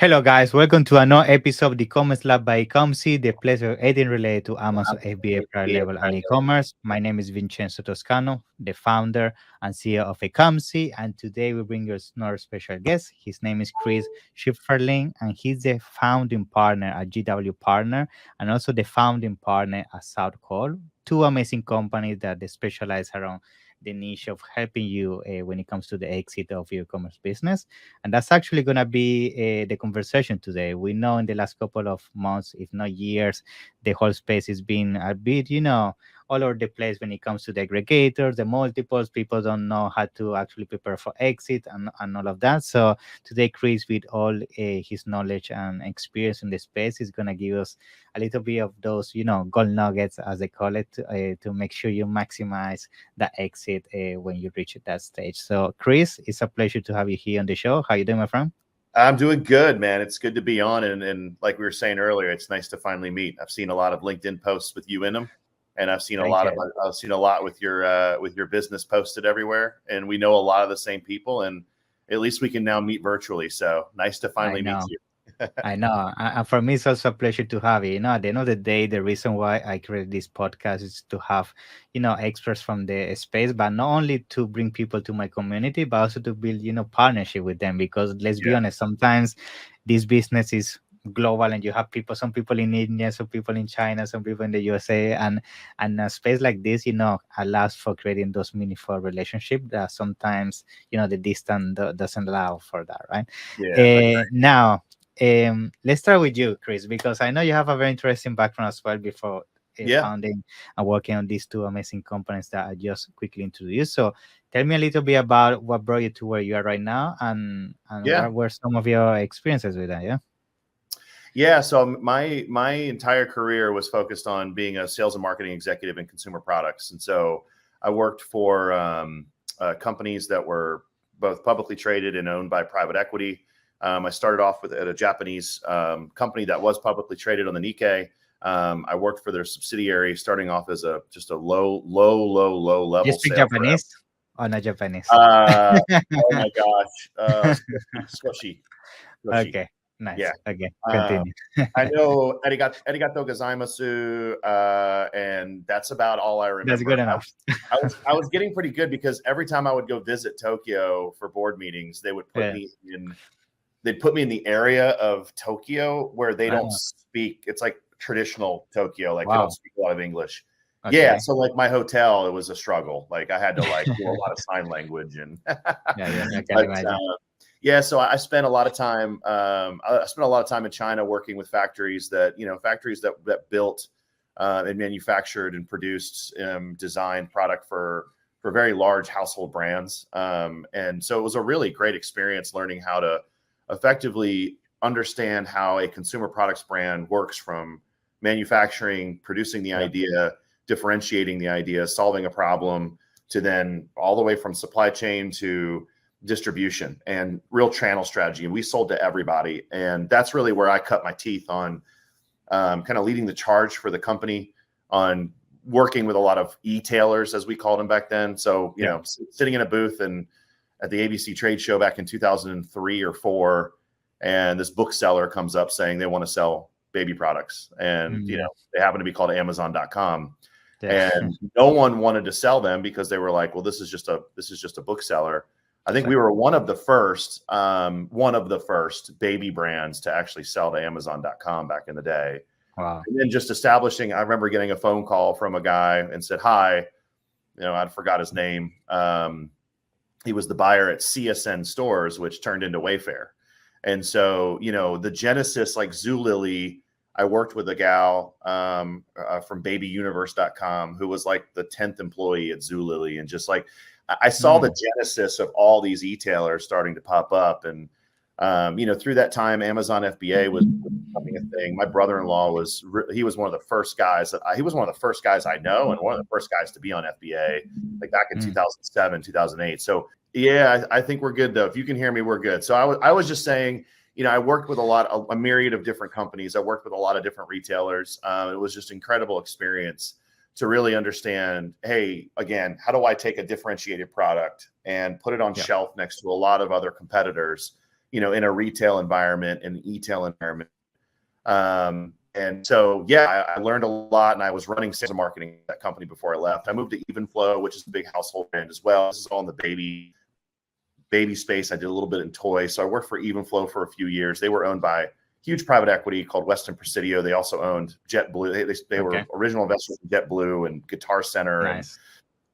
Hello, guys. Welcome to another episode of the Commerce Lab by Ecomcy, the place of anything related to Amazon FBA private level and e-commerce. My name is Vincenzo Toscano, the founder and CEO of Ecomcy, and today we bring you another special guest. His name is Chris Shipferling, and he's the founding partner at GW Partner and also the founding partner at South Call, two amazing companies that they specialize around the niche of helping you when it comes to the exit of your e-commerce business. And that's actually going to be the conversation today. We know in the last couple of months, if not years, the whole space has been a bit, all over the place when it comes to the aggregators, the multiples. People don't know how to actually prepare for exit and all of that. So today, Chris, with all his knowledge and experience in the space, is going to give us a little bit of those, gold nuggets, as they call it, to make sure you maximize the exit when you reach that stage. So, Chris, it's a pleasure to have you here on the show. How you doing, my friend? I'm doing good, man. It's good to be on, and like we were saying earlier, it's nice to finally meet. I've seen a lot of LinkedIn posts with you in them, and I've seen a lot with your business posted everywhere, and we know a lot of the same people, and at least we can now meet virtually. So nice to finally meet you. I know. And for me, it's also a pleasure to have you. At the end of the day, the reason why I created this podcast is to have, experts from the space, but not only to bring people to my community, but also to build, partnership with them. Because let's be honest, sometimes this business is global and you have some people in India, some people in China, some people in the USA, and a space like this, allows for creating those meaningful relationships that sometimes, the distance doesn't allow for that, right? Now, let's start with you, Chris, because I know you have a very interesting background as well before founding and working on these two amazing companies that I just quickly introduced. So tell me a little bit about what brought you to where you are right now, and what were some of your experiences with that. Yeah, so my entire career was focused on being a sales and marketing executive in consumer products, and so I worked for companies that were both publicly traded and owned by private equity. I started off at a Japanese company that was publicly traded on the Nikkei. I worked for their subsidiary, starting off as just a low level. You speak Japanese or not Japanese? Oh my gosh, squishy. Okay, nice. Yeah. Okay, continue. I know arigato gozaimasu, and that's about all I remember. That's good enough. I was getting pretty good because every time I would go visit Tokyo for board meetings, they would put me in. They'd put me in the area of Tokyo where they don't speak. It's like traditional Tokyo, like they don't speak a lot of English. Okay. Yeah, so like my hotel, it was a struggle. Like I had to do a lot of sign language, and I can imagine. Yeah, so I spent a lot of time. I spent a lot of time in China working with factories that built and manufactured and produced, designed product for very large household brands. And so it was a really great experience learning how to effectively understand how a consumer products brand works, from manufacturing, producing the idea, differentiating the idea, solving a problem, to then all the way from supply chain to distribution and real channel strategy. And we sold to everybody. And that's really where I cut my teeth on kind of leading the charge for the company, on working with a lot of e-tailers, as we called them back then. So, sitting in a booth and at the ABC trade show back in 2003 or 4, and this bookseller comes up saying they want to sell baby products, and they happen to be called Amazon.com. And no one wanted to sell them because they were like, well, this is just a bookseller. I think we were one of the first baby brands to actually sell to Amazon.com back in the day. Wow. And then just establishing, I remember getting a phone call from a guy and said, hi, I forgot his name. He was the buyer at CSN Stores, which turned into Wayfair. And so, the genesis, like Zulily, I worked with a gal from babyuniverse.com who was like the 10th employee at Zulily. And just like, I saw the genesis of all these e-tailers starting to pop up. And, through that time, Amazon FBA was becoming a thing. My brother-in-law was one of the first guys he was one of the first guys I know, and one of the first guys to be on FBA, like back in 2007, 2008. So yeah, I think we're good though. If you can hear me, we're good. So I was just saying, I worked with a myriad of different companies. I worked with a lot of different retailers. It was just an incredible experience to really understand, hey, again, how do I take a differentiated product and put it on shelf next to a lot of other competitors? in a retail environment, an e-tail environment. And so, yeah, I learned a lot, and I was running sales and marketing at that company before I left. I moved to Evenflo, which is a big household brand as well. This is all in the baby space. I did a little bit in toys. So I worked for Evenflo for a few years. They were owned by huge private equity called Weston Presidio. They also owned JetBlue. They were original investors in JetBlue and Guitar Center and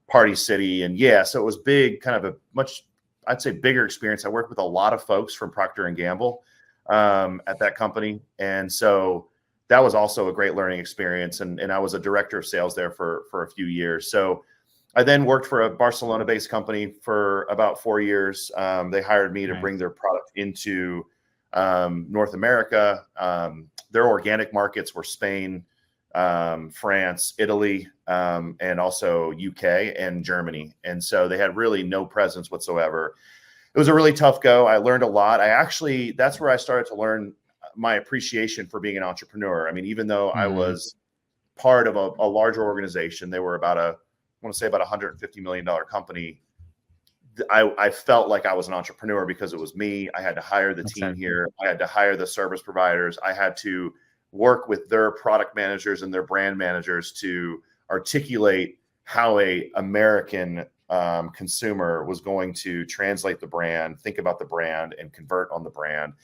Party City. And yeah, so it was big, kind of a much, I'd say, bigger experience. I worked with a lot of folks from Procter & Gamble at that company. And so that was also a great learning experience. And I was a director of sales there for a few years. So I then worked for a Barcelona-based company for about 4 years. They hired me to bring their product into North America. Their organic markets were Spain, France, Italy, and also UK and Germany. And so they had really no presence whatsoever. It was a really tough go. I learned a lot. That's where I started to learn my appreciation for being an entrepreneur. I mean, even though I was part of a larger organization, they were about I want to say about $150 million company. I felt like I was an entrepreneur because it was me. I had to hire the team here. I had to hire the service providers. I had to work with their product managers and their brand managers to articulate how a American consumer was going to translate the brand, think about the brand, and convert on the brand.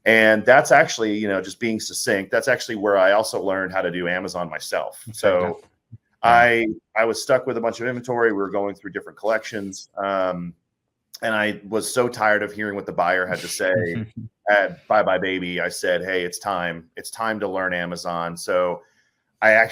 And that's actually, just being succinct, that's actually where I also learned how to do Amazon myself. So I was stuck with a bunch of inventory. We were going through different collections. And I was so tired of hearing what the buyer had to say at Bye Bye Baby. I said, hey, it's time to learn Amazon. So I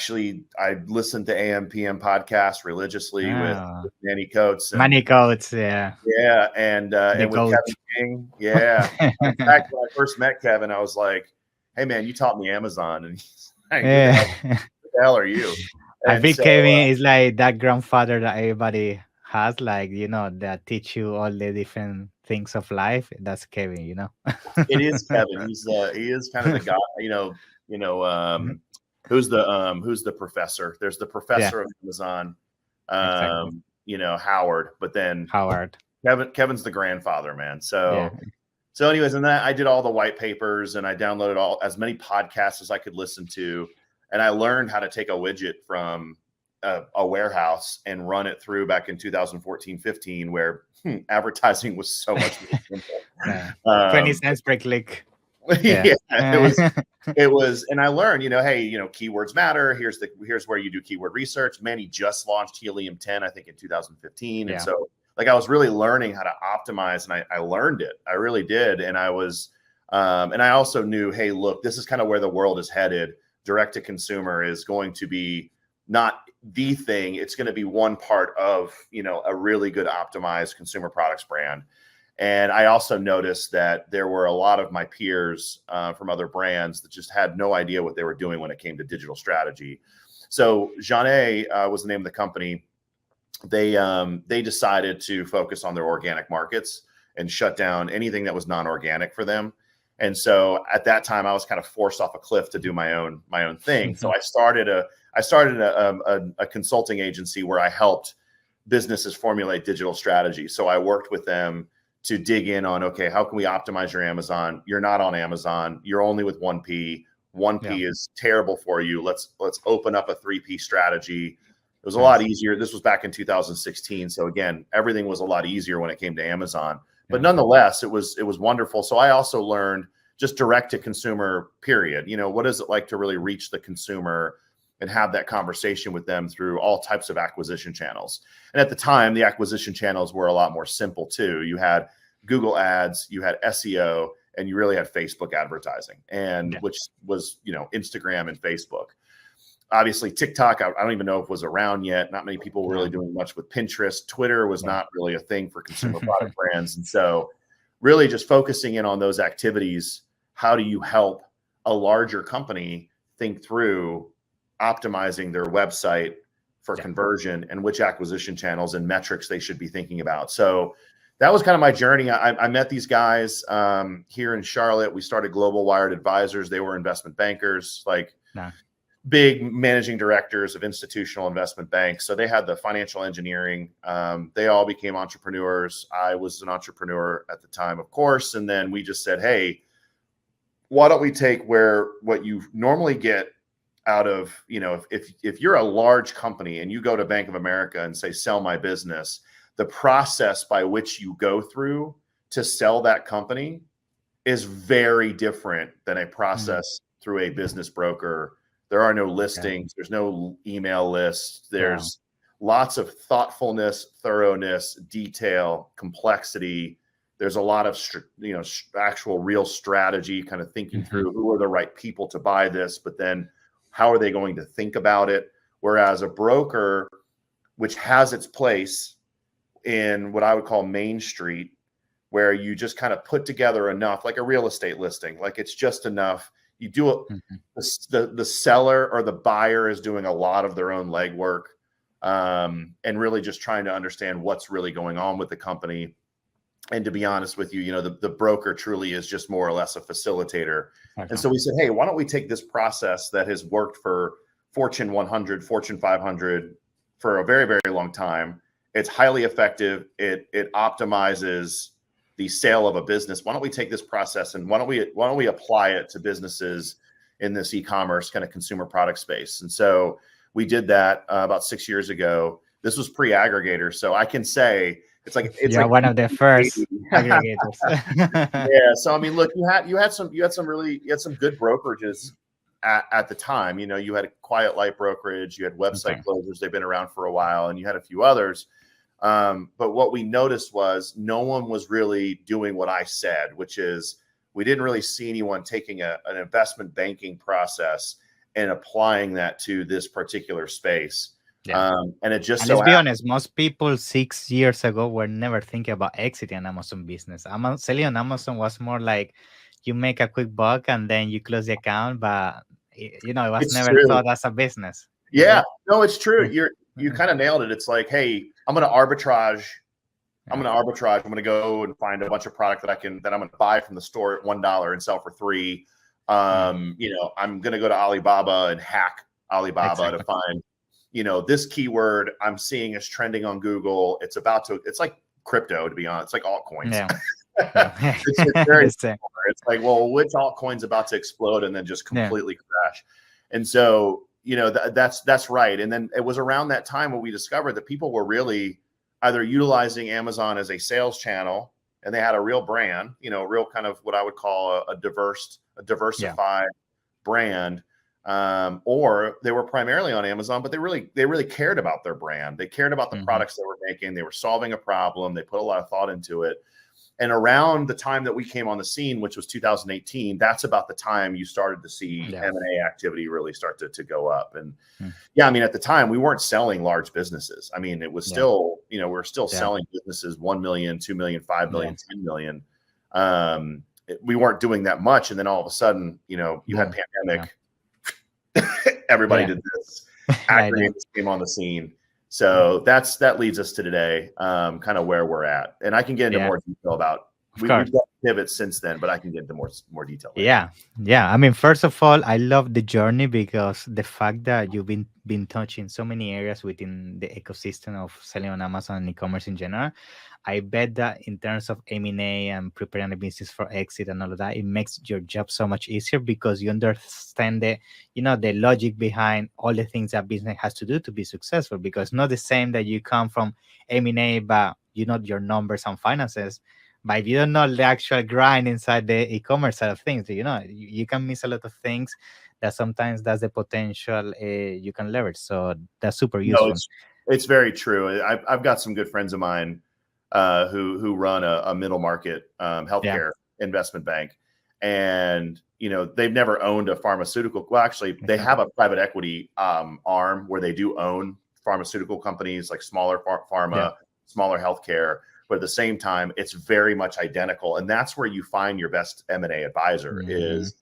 listened to AM PM podcasts religiously with Manny Coates. Manny Coates, yeah. Yeah, and with Kevin King. Yeah. In fact, when I first met Kevin, I was like, hey, man, you taught me Amazon. And he's like, who the hell are you? I think Kevin is like that grandfather that everybody has, like, that teach you all the different things of life. That's Kevin, It is Kevin. He is kind of the guy, who's the professor? There's the professor of Amazon, Howard, but then Kevin's the grandfather, man. So anyways, and then I did all the white papers, and I downloaded as many podcasts as I could listen to. And I learned how to take a widget from a warehouse and run it through back in 2014-15, where advertising was so much more simple. 20 cents per click. It was, and I learned, hey, keywords matter. Here's where you do keyword research. Manny just launched Helium 10, I think, in 2015. And so I was really learning how to optimize, and I learned it. I really did. And I was, and I also knew, hey, look, this is kind of where the world is headed. Direct to consumer is going to be not the thing. It's going to be one part of, a really good optimized consumer products brand. And I also noticed that there were a lot of my peers from other brands that just had no idea what they were doing when it came to digital strategy. So Jeanne was the name of the company. They decided to focus on their organic markets and shut down anything that was non-organic for them. And so at that time, I was kind of forced off a cliff to do my own thing. So I started a consulting agency where I helped businesses formulate digital strategy. So I worked with them to dig in on, okay, how can we optimize your Amazon? You're not on Amazon. You're only with 1P. 1P is terrible for you. Let's open up a 3P strategy. It was a lot easier. This was back in 2016. So again, everything was a lot easier when it came to Amazon. But nonetheless, it was wonderful. So I also learned just direct to consumer, period. What is it like to really reach the consumer and have that conversation with them through all types of acquisition channels. And at the time, the acquisition channels were a lot more simple too. You had Google ads, you had SEO, and you really had Facebook advertising, and which was, Instagram and Facebook. Obviously, TikTok, I don't even know if it was around yet. Not many people were really doing much with Pinterest. Twitter was not really a thing for consumer product brands. And so really just focusing in on those activities. How do you help a larger company think through optimizing their website for conversion and which acquisition channels and metrics they should be thinking about? So that was kind of my journey. I met these guys here in Charlotte. We started Global Wired Advisors. They were investment bankers. big managing directors of institutional investment banks. So they had the financial engineering. They all became entrepreneurs. I was an entrepreneur at the time, of course. And then we just said, hey, why don't we take what you normally get out of, if you're a large company and you go to Bank of America and say, sell my business, the process by which you go through to sell that company is very different than a process through a business broker. There are no listings. There's no email lists. There's lots of thoughtfulness, thoroughness, detail, complexity. There's a lot of, actual real strategy, kind of thinking through who are the right people to buy this, but then how are they going to think about it? Whereas a broker, which has its place in what I would call Main Street, where you just kind of put together enough, like a real estate listing, like it's just enough. You do it. The seller or the buyer is doing a lot of their own legwork, and really just trying to understand what's really going on with the company. And to be honest with you, the broker truly is just more or less a facilitator. And so we said, hey, why don't we take this process that has worked for Fortune 100, Fortune 500 for a very, very long time. It's highly effective. It optimizes the sale of a business. Why don't we take this process and why don't we apply it to businesses in this e-commerce kind of consumer product space? And so we did that about 6 years ago. This was pre-aggregator, so I can say it's like one of the first aggregators. Yeah. So I mean, look, you had some good brokerages at the time. You had a Quiet Light Brokerage, you had Website Closers. They've been around for a while, and you had a few others. But what we noticed was no one was really doing what I said, which is we didn't really see anyone taking an investment banking process and applying that to this particular space. And it just let's be honest, most people 6 years ago were never thinking about exiting an Amazon business. Selling on Amazon was more like you make a quick buck and then you close the account, but it was never thought as a business. Yeah, no, it's true. You kind of nailed it. It's like, hey, I'm going to arbitrage. I'm going to go and find a bunch of product that I'm going to buy from the store at $1 and sell for $3. I'm going to go to Alibaba and hack Alibaba to find, this keyword I'm seeing is trending on Google. It's like crypto, to be honest. It's like altcoins. Yeah. it's very similar. It's like, well, which altcoin's about to explode and then just completely crash? And so, that's right. And then it was around that time when we discovered that people were really either utilizing Amazon as a sales channel, and they had a real brand, real kind of what I would call a diversified brand, or they were primarily on Amazon, but they really cared about their brand. They cared about the products they were making. They were solving a problem. They put a lot of thought into it. And around the time that we came on the scene, which was 2018, that's about the time you started to see M&A activity really start to go up. And I mean, at the time we weren't selling large businesses. I mean, it was still, we're still selling businesses 1 million, 2 million, 5 million, 10 million. We weren't doing that much. And then all of a sudden, you had pandemic. Everybody did this. Aggregators came on the scene. So that leads us to today, kind of where we're at. And I can get into more detail about we've got pivots since then, but I can get into more detail later. Yeah. I mean, first of all, I love the journey because the fact that you've been touching so many areas within the ecosystem of selling on Amazon and e-commerce in general. I bet that in terms of M&A and preparing the business for exit and all of that, it makes your job so much easier because you understand the logic behind all the things that business has to do to be successful. Because it's not the same that you come from M&A, but you know your numbers and finances. But if you don't know the actual grind inside the e-commerce side of things, you can miss a lot of things that sometimes that's the potential you can leverage. So that's super useful. No, it's very true. I've got some good friends of mine who run a middle market healthcare investment bank, and they've never owned a pharmaceutical. Well, actually, they have a private equity arm where they do own pharmaceutical companies, like smaller pharma, smaller healthcare. But at the same time, it's very much identical, and that's where you find your best M&A advisor. Is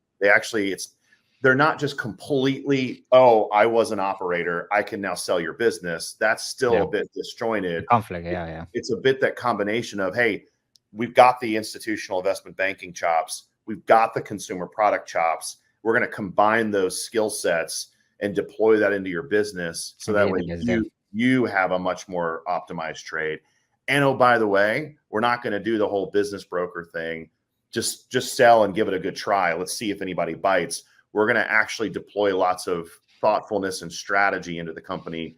they're not just completely, I was an operator, I can now sell your business. That's still a bit disjointed. Conflict, It's a bit that combination of, hey, we've got the institutional investment banking chops, we've got the consumer product chops. We're going to combine those skill sets and deploy that into your business. So that way Yeah. you have a much more optimized trade. And oh, by the way, we're not going to do the whole business broker thing. Just sell and give it a good try. Let's see if anybody bites. We're going to actually deploy lots of thoughtfulness and strategy into the company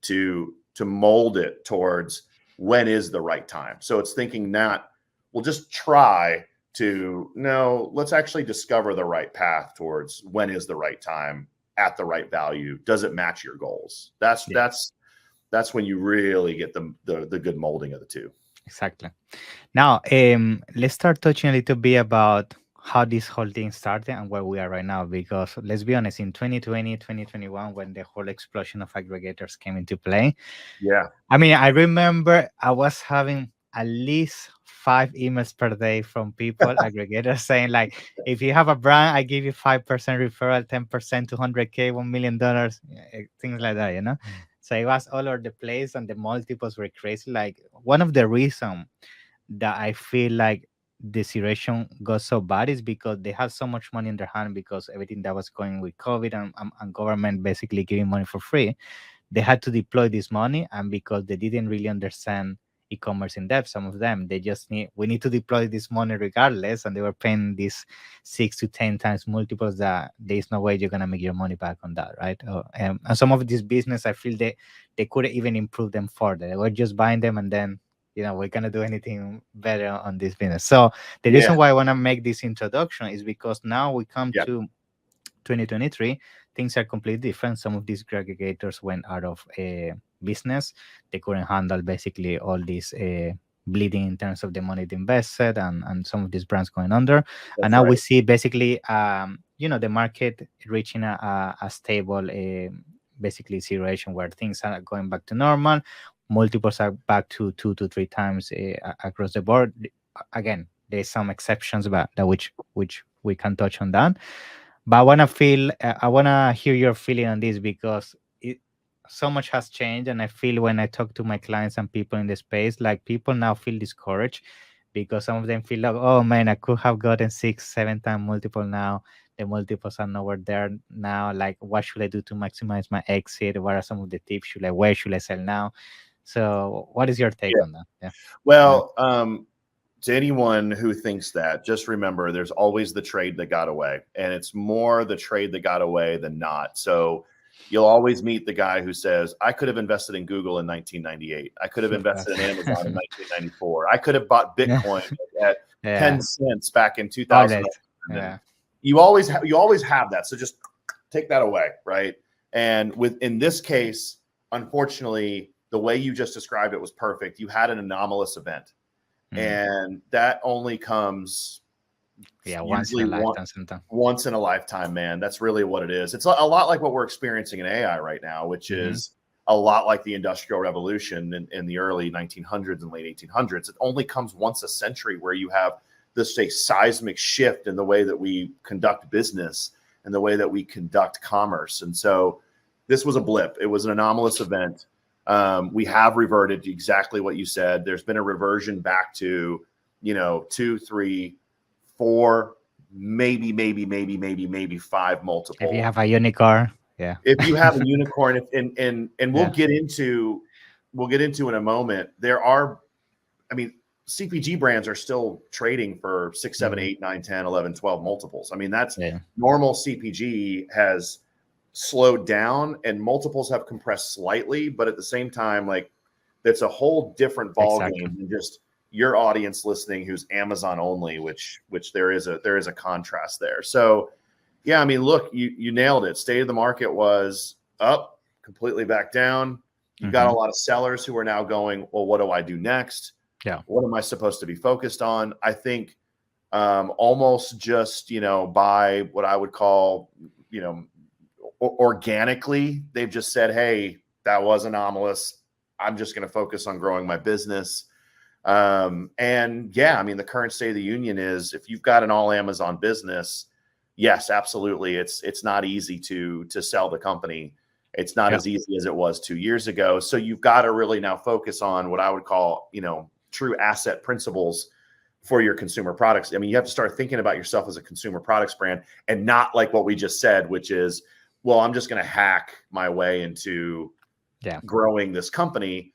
to mold it towards when is the right time. So it's thinking not, we'll just try to, no, let's actually discover the right path towards when is the right time at the right value. Does it match your goals? That's when you really get the good molding of the two. Exactly. Now, let's start touching a little bit about how this whole thing started and where we are right now. Because let's be honest, in 2020, 2021, when the whole explosion of aggregators came into play, Yeah. I mean, I remember I was having at least 5 emails per day from people, aggregators, saying like, if you have a brand, I give you 5% referral, 10%, 200K, $1 million, things like that, you know? So it was all over the place and the multiples were crazy. Like, one of the reasons that I feel like the situation got so bad is because they have so much money in their hand because everything that was going with COVID and government basically giving money for free. They had to deploy this money, and because they didn't really understand e-commerce in depth, some of them, we need to deploy this money regardless, and they were paying these 6 to 10 times multiples that there's no way you're gonna make your money back on that, right? And some of this business, I feel they couldn't even improve them further. They were just buying them, and then we're gonna do anything better on this business. So the reason why I want to make this introduction is because now we come to 2023, things are completely different. Some of these aggregators went out of business. They couldn't handle basically all this bleeding in terms of the money they invested, and some of these brands going under. And now we see basically, the market reaching a stable, basically situation where things are going back to normal. Multiples are back to 2 to 3 times across the board. Again, there's some exceptions, but which we can touch on that. But I want to hear your feeling on this because so much has changed. And I feel when I talk to my clients and people in the space, like people now feel discouraged because some of them feel like, oh man, I could have gotten 6, 7 times multiple now. The multiples are nowhere there now. Like, what should I do to maximize my exit? What are some of the tips? Where should I sell now? So what is your take on that? Yeah. Well, to anyone who thinks that, just remember there's always the trade that got away, and it's more the trade that got away than not. So you'll always meet the guy who says, I could have invested in Google in 1998. I could have invested in Amazon in 1994. I could have bought Bitcoin at 10 cents back in 2000. Yeah. You always have that. So just take that away, right? And in this case, unfortunately, the way you just described it was perfect. You had an anomalous event. And that only comes once in a lifetime. Once in a lifetime, man. That's really what it is. It's a lot like what we're experiencing in AI right now, which is a lot like the Industrial Revolution in the early 1900s and late 1800s. It only comes once a century where you have this seismic shift in the way that we conduct business and the way that we conduct commerce. And so this was a blip. It was an anomalous event. We have reverted to exactly what you said. There's been a reversion back to, 2, 3, 4, maybe 5 multiple. If you have a unicorn, If you have a unicorn, and we'll get into in a moment. CPG brands are still trading for 6, 7, 8, 9, 10, 11, 12 multiples. I mean, that's normal. CPG has slowed down and multiples have compressed slightly, but at the same time, like, that's a whole different ballgame than just your audience listening who's Amazon only, which there is a contrast there. So yeah, I mean, look, you nailed it. State of the market was up, completely back down. You got a lot of sellers who are now going, well, what do I do next? Yeah. What am I supposed to be focused on? I think almost just, by what I would call, organically, they've just said, hey, that was anomalous. I'm just going to focus on growing my business. And yeah, I mean, the current state of the union is, if you've got an all Amazon business, yes, absolutely. It's not easy to sell the company. It's not as easy as it was 2 years ago. So you've got to really now focus on what I would call, true asset principles for your consumer products. I mean, you have to start thinking about yourself as a consumer products brand and not like what we just said, which is well, I'm just going to hack my way into growing this company.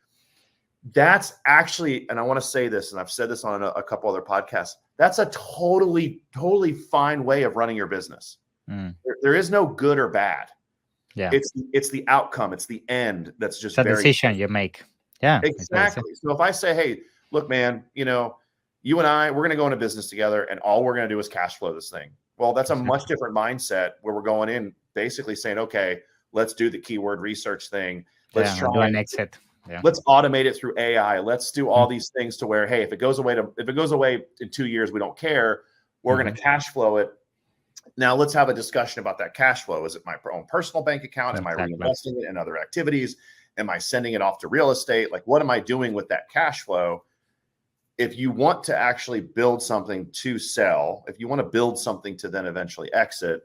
That's actually, and I want to say this, and I've said this on a couple other podcasts, that's a totally fine way of running your business. There is no good or bad. Yeah. It's the outcome. It's the end. That's just a decision you make. Yeah, exactly. So if I say, hey, look, man, you and I, we're going to go into business together and all we're going to do is cash flow this thing. Well, that's a much different mindset where we're going in basically saying, okay, let's do the keyword research thing. Let's try do an exit. Yeah. Let's automate it through AI. Let's do all these things to where, hey, if it goes away in 2 years, we don't care. We're going to cash flow it. Now let's have a discussion about that cash flow. Is it my own personal bank account? Am I reinvesting it in other activities? Am I sending it off to real estate? Like, what am I doing with that cash flow? If you want to actually build something to sell, if you want to build something to then eventually exit,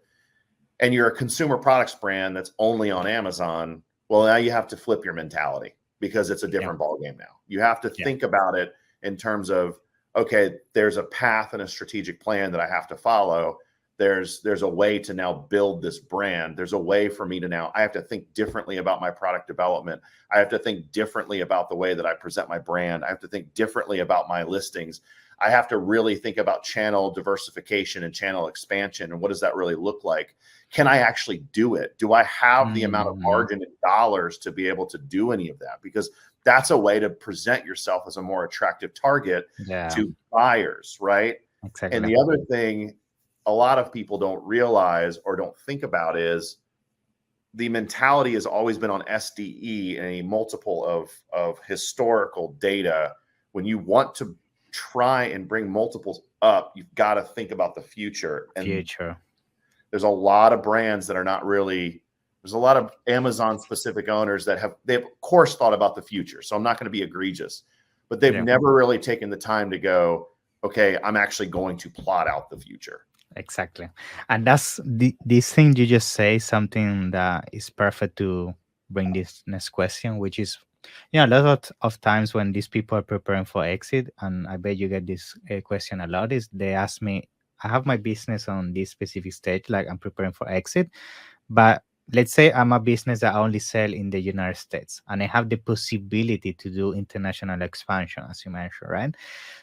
and you're a consumer products brand that's only on Amazon, well, now you have to flip your mentality because it's a different ballgame now. You have to think about it in terms of, okay, there's a path and a strategic plan that I have to follow. There's a way to now build this brand. There's a way for me to now, I have to think differently about my product development. I have to think differently about the way that I present my brand. I have to think differently about my listings. I have to really think about channel diversification and channel expansion. And what does that really look like? Can I actually do it? Do I have the amount of margin in dollars to be able to do any of that? Because that's a way to present yourself as a more attractive target to buyers, right? Exactly. And the other thing a lot of people don't realize or don't think about is the mentality has always been on SDE and a multiple of historical data. When you want to try and bring multiples up, you've got to think about the future. And there's a lot of brands that are not really, there's a lot of Amazon specific owners that they've of course thought about the future. So I'm not going to be egregious, but they've never really taken the time to go, okay, I'm actually going to plot out the future. Exactly. And that's this thing you just say, something that is perfect to bring this next question, which is, a lot of times when these people are preparing for exit, and I bet you get this question a lot, is they ask me, I have my business on this specific stage, like I'm preparing for exit, but let's say I'm a business that only sell in the United States and I have the possibility to do international expansion, as you mentioned, right?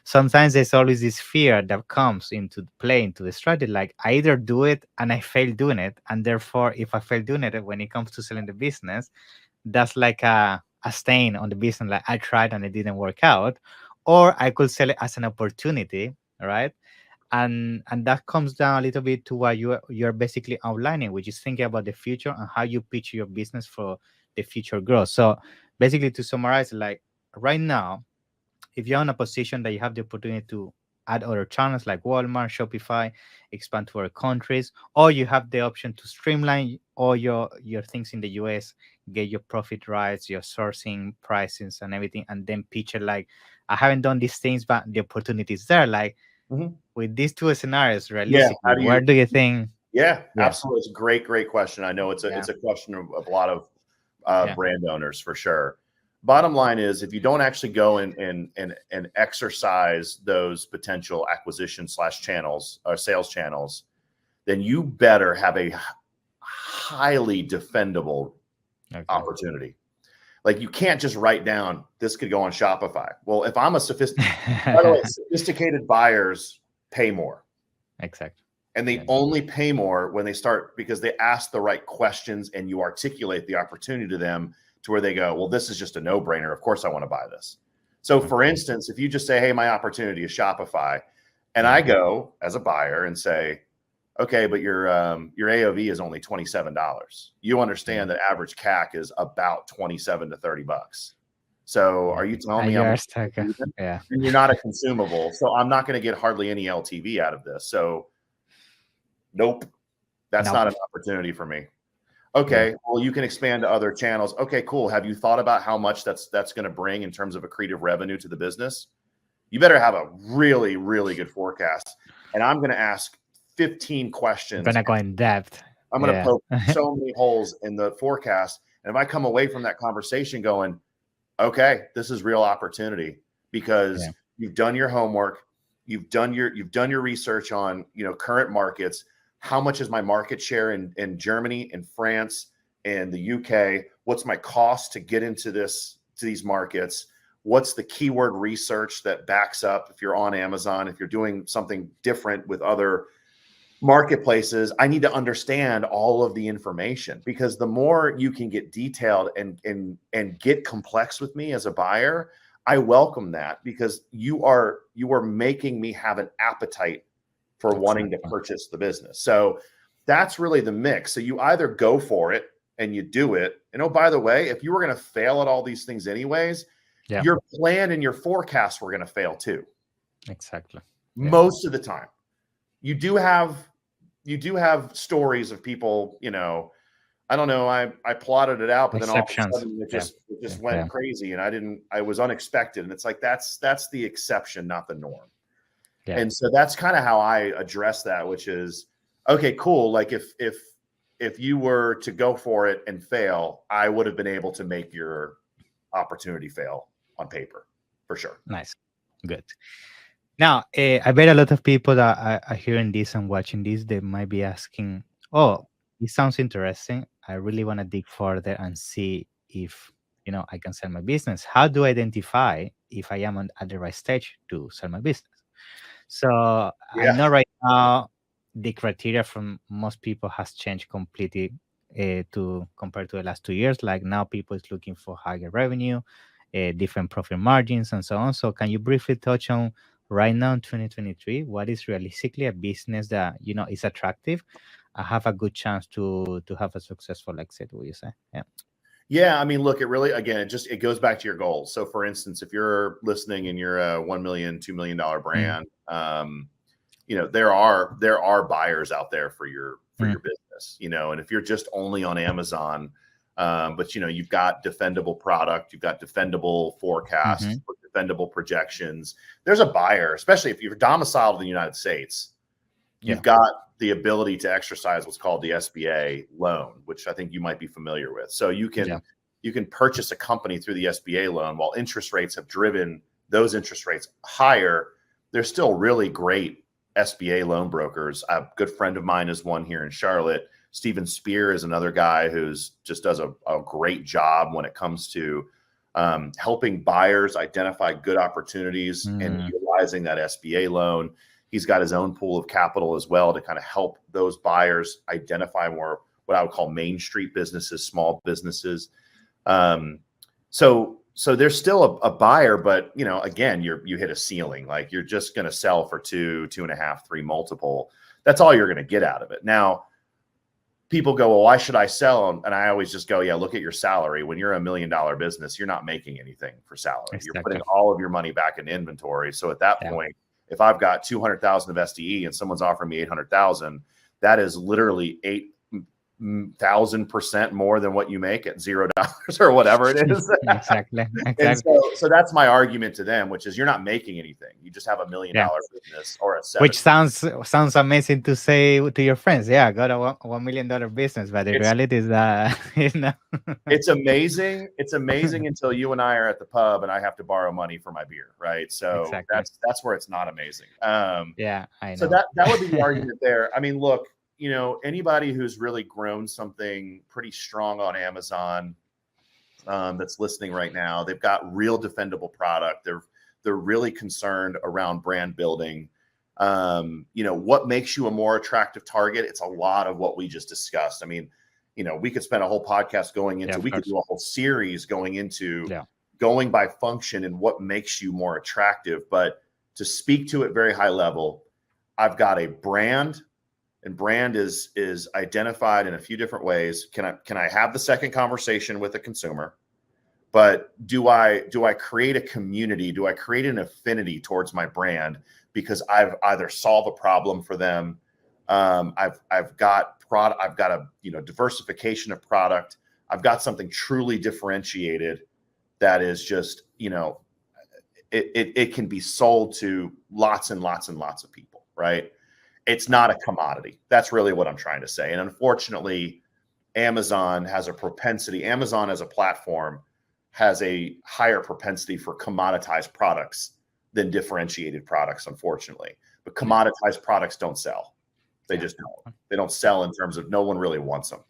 Sometimes there's always this fear that comes into play, into the strategy, like I either do it and I fail doing it. And therefore, if I fail doing it, when it comes to selling the business, that's like a stain on the business, like I tried and it didn't work out. Or I could sell it as an opportunity, right? And that comes down a little bit to what you're basically outlining, which is thinking about the future and how you pitch your business for the future growth. So basically, to summarize, like right now, if you're in a position that you have the opportunity to add other channels like Walmart, Shopify, expand to other countries, or you have the option to streamline all your things in the US, get your profit rights, your sourcing, prices, and everything, and then pitch it like, I haven't done these things, but the opportunity is there. Like, with these two scenarios, realistically, where do you think? Yeah, absolutely. It's a great question. I know it's a question of a lot of brand owners for sure. Bottom line is, if you don't actually go and exercise those potential acquisition / channels or sales channels, then you better have a highly defendable opportunity. Like, you can't just write down, this could go on Shopify. Well, if I'm a sophisticated buyers pay more. Exactly. And they only pay more when they start, because they ask the right questions and you articulate the opportunity to them to where they go, well, this is just a no-brainer. Of course I want to buy this. So for instance, if you just say, hey, my opportunity is Shopify, and I go as a buyer and say, okay, but your AOV is only $27. You understand that average CAC is about 27 to 30 bucks. So are you telling me and you're not a consumable? So I'm not going to get hardly any LTV out of this. So nope, that's not an opportunity for me. Okay, well, you can expand to other channels. Okay, cool. Have you thought about how much that's going to bring in terms of accretive revenue to the business? You better have a really, really good forecast. And I'm going to ask 15 questions. I'm going to go in depth. I'm going to poke so many holes in the forecast. And if I come away from that conversation going, okay, this is real opportunity, because you've done your homework, you've done your research on, current markets. How much is my market share in Germany, in France, and the UK? What's my cost to get into these markets? What's the keyword research that backs up if you're on Amazon, if you're doing something different with other marketplaces? I need to understand all of the information, because the more you can get detailed and get complex with me as a buyer, I welcome that, because you are making me have an appetite for wanting to purchase the business. So that's really the mix. So you either go for it and you do it. And oh, by the way, if you were going to fail at all these things anyways, your plan and your forecast were going to fail too. Exactly. Most of the time. You do have stories of people, you know, I don't know, I plotted it out, but then all of a sudden it just went crazy, and I was unexpected. And it's like, that's the exception, not the norm. And so that's kind of how I address that, which is, okay, cool. Like if you were to go for it and fail, I would have been able to make your opportunity fail on paper, for sure. Nice. Good. Now, I bet a lot of people that are hearing this and watching this, they might be asking, oh, it sounds interesting. I really want to dig further and see if, you know, I can sell my business. How do I identify if I am at the right stage to sell my business? So I know right now the criteria from most people has changed completely compared to the last 2 years. Like now people is looking for higher revenue, different profit margins, and so on. So can you briefly touch on right now in 2023, what is realistically a business that, you know, is attractive, have a good chance to have a successful exit, would you say? Yeah, I mean, look, it really, again, it goes back to your goals. So for instance, if you're listening and you're a $1 million, $2 million brand, you know, there are buyers out there for your business, you know. And if you're just only on Amazon, but you know, you've got defendable product, you've got defendable forecasts, defendable projections, there's a buyer, especially if you're domiciled in the United States. You've got the ability to exercise what's called the SBA loan, which I think you might be familiar with. So you can purchase a company through the SBA loan. While interest rates have driven those interest rates higher, there's still really great SBA loan brokers. A good friend of mine is one here in Charlotte. Steven Spear is another guy who's just does a great job when it comes to helping buyers identify good opportunities and utilizing that SBA loan. He's got his own pool of capital as well to kind of help those buyers identify more what I would call Main Street businesses, small businesses. So there's still a buyer, but you know, again, you hit a ceiling. Like you're just going to sell for 2.5, 3 multiple. That's all you're going to get out of it. Now, people go, well, why should I sell? And I always just go, yeah, look at your salary. When you're $1 million business, you're not making anything for salary. Exactly. You're putting all of your money back in inventory. So at that point, if I've got 200,000 of SDE and someone's offering me 800,000, that is literally 8,000% more than what you make at $0 or whatever it is. Exactly. And so that's my argument to them, which is you're not making anything. You just have $1 million business or a 7. Which sounds amazing to say to your friends. Yeah, I got a $1 million business, but the reality is that it's amazing. It's amazing until you and I are at the pub and I have to borrow money for my beer, right? So that's where it's not amazing. Yeah, I know. So that would be the argument there. I mean, look, you know, anybody who's really grown something pretty strong on Amazon that's listening right now, they've got real defendable product. They're really concerned around brand building. You know, what makes you a more attractive target? It's a lot of what we just discussed. I mean, you know, we could spend a whole podcast going into, we could do a whole series going into going by function and what makes you more attractive. But to speak to it very high level, I've got a brand. And brand is identified in a few different ways. Can I have the second conversation with the consumer? But do I create a community? Do I create an affinity towards my brand because I've either solved a problem for them? I've got a diversification of product. I've got something truly differentiated that is just, you know, it can be sold to lots and lots and lots of people, right? It's not a commodity. That's really what I'm trying to say. And unfortunately, Amazon has a propensity. Amazon as a platform has a higher propensity for commoditized products than differentiated products, unfortunately. But commoditized products don't sell. They just don't. They don't sell in terms of no one really wants them.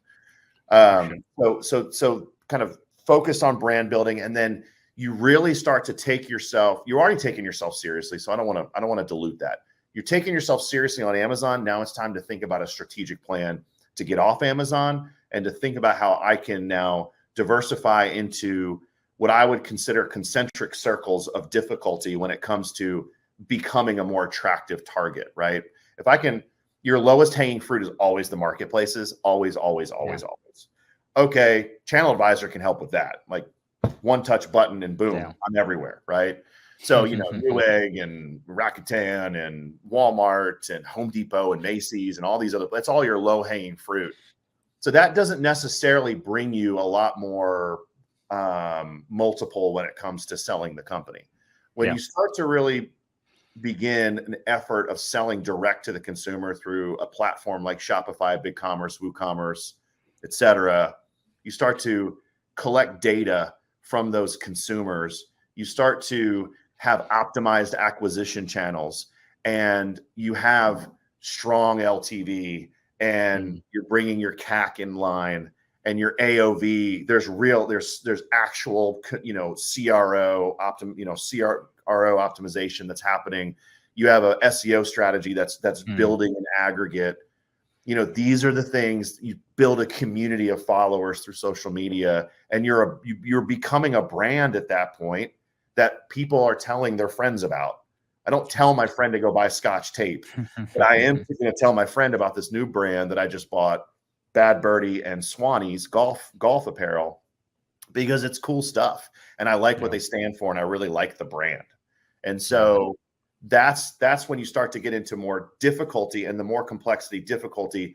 So kind of focus on brand building, and then you really start to take yourself. You're already taking yourself seriously, so I don't want to dilute that. You're taking yourself seriously on Amazon. Now it's time to think about a strategic plan to get off Amazon and to think about how I can now diversify into what I would consider concentric circles of difficulty when it comes to becoming a more attractive target, right? If I can, your lowest hanging fruit is always the marketplaces, always. Okay, Channel Advisor can help with that. Like one touch button and boom, I'm everywhere, right? So, Newegg and Rakuten and Walmart and Home Depot and Macy's and all these other, that's all your low hanging fruit. So that doesn't necessarily bring you a lot more multiple when it comes to selling the company. When you start to really begin an effort of selling direct to the consumer through a platform like Shopify, BigCommerce, WooCommerce, etc., you start to collect data from those consumers. You start to have optimized acquisition channels, and you have strong LTV, and you're bringing your CAC in line, and your AOV. There's actual CRO optimization that's happening. You have a SEO strategy that's building an aggregate. These are the things. You build a community of followers through social media, and you're becoming a brand at that point that people are telling their friends about. I don't tell my friend to go buy Scotch tape, but I am going to tell my friend about this new brand that I just bought, Bad Birdie and Swanee's golf apparel, because it's cool stuff, and I like what they stand for, and I really like the brand. And so that's when you start to get into more difficulty, and the more difficulty,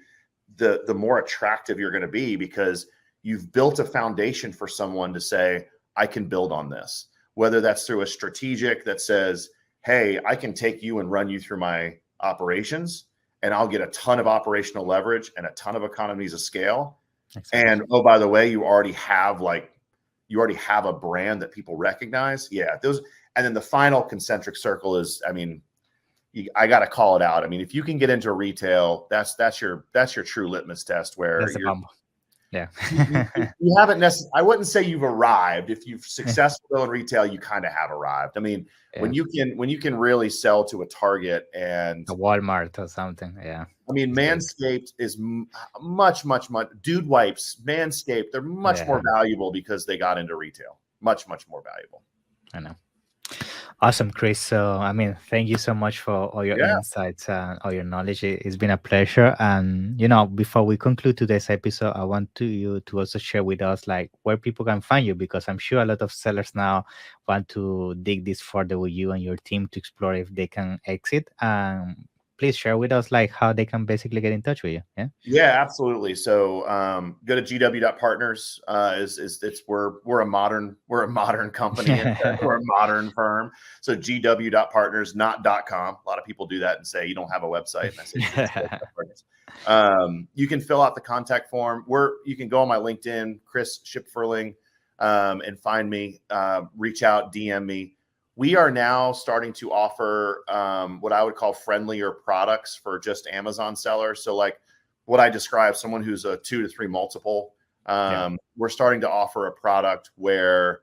the more attractive you're going to be, because you've built a foundation for someone to say, I can build on this, whether that's through a strategic that says, hey, I can take you and run you through my operations, and I'll get a ton of operational leverage and a ton of economies of scale. Exactly. And oh, by the way, you already have a brand that people recognize. Yeah, those. And then the final concentric circle is, I got to call it out. If you can get into retail, that's your true litmus test, where you haven't necessarily, I wouldn't say you've arrived. If you've successful in retail, you kind of have arrived. When you can really sell to a Target and a Walmart or something. Manscaped is much. Dude Wipes, Manscaped, they're much more valuable because they got into retail. Much more valuable. I know. Awesome, Chris. So, thank you so much for all your insights and all your knowledge. It's been a pleasure. And, before we conclude today's episode, I want you to also share with us, where people can find you, because I'm sure a lot of sellers now want to dig this further with you and your team to explore if they can exit. Please share with us, how they can basically get in touch with you. Yeah, absolutely. So go to gw.partners. We're a modern company. We're a modern firm. So gw.partners, not .com. A lot of people do that and say you don't have a website. And I say you can fill out the contact form. You can go on my LinkedIn, Chris Shipferling, and find me. Reach out, DM me. We are now starting to offer what I would call friendlier products for just Amazon sellers. So what I described, someone who's a 2 to 3 multiple, we're starting to offer a product where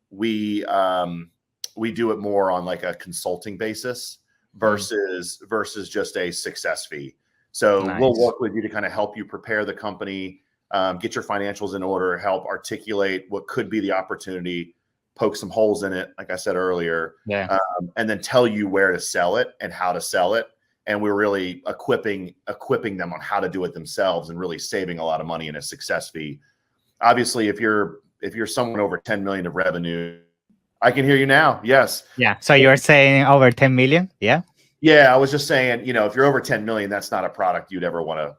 we do it more on a consulting basis versus just a success fee. So we'll work with you to kind of help you prepare the company, get your financials in order, help articulate what could be the opportunity, poke some holes in it, like I said earlier, and then tell you where to sell it and how to sell it. And we're really equipping them on how to do it themselves, and really saving a lot of money in a success fee. Obviously, if you're someone over 10 million of revenue, I can hear you now. Yes. Yeah. So you're saying over 10 million? Yeah. Yeah. I was just saying, if you're over 10 million, that's not a product you'd ever want to,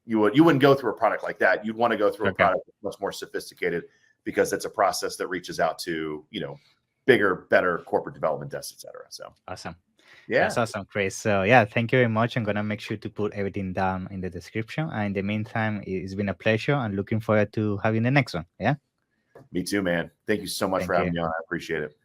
you wouldn't go through a product like that. You'd want to go through a product that's much more sophisticated, because it's a process that reaches out to, bigger, better corporate development desks, et cetera. So awesome. Yeah. That's awesome, Chris. So thank you very much. I'm going to make sure to put everything down in the description. And in the meantime, it's been a pleasure, and looking forward to having the next one. Yeah. Me too, man. Thank you so much for having me on. I appreciate it.